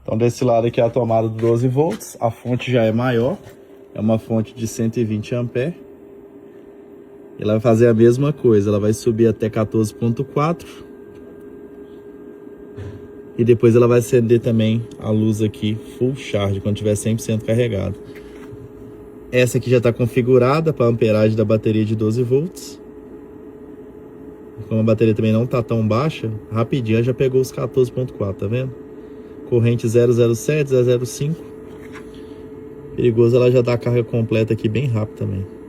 Então desse lado aqui é a tomada de 12 volts, a fonte já é maior, é uma fonte de 120 amperes. Ela vai fazer a mesma coisa, ela vai subir até 14.4. E depois ela vai acender também a luz aqui full charge, quando tiver 100% carregado. Essa aqui já está configurada para a amperagem da bateria de 12 volts. Como a bateria também não está tão baixa, rapidinho ela já pegou os 14.4, tá vendo? Corrente 007, 005. Perigoso, ela já dá a carga completa aqui bem rápido também.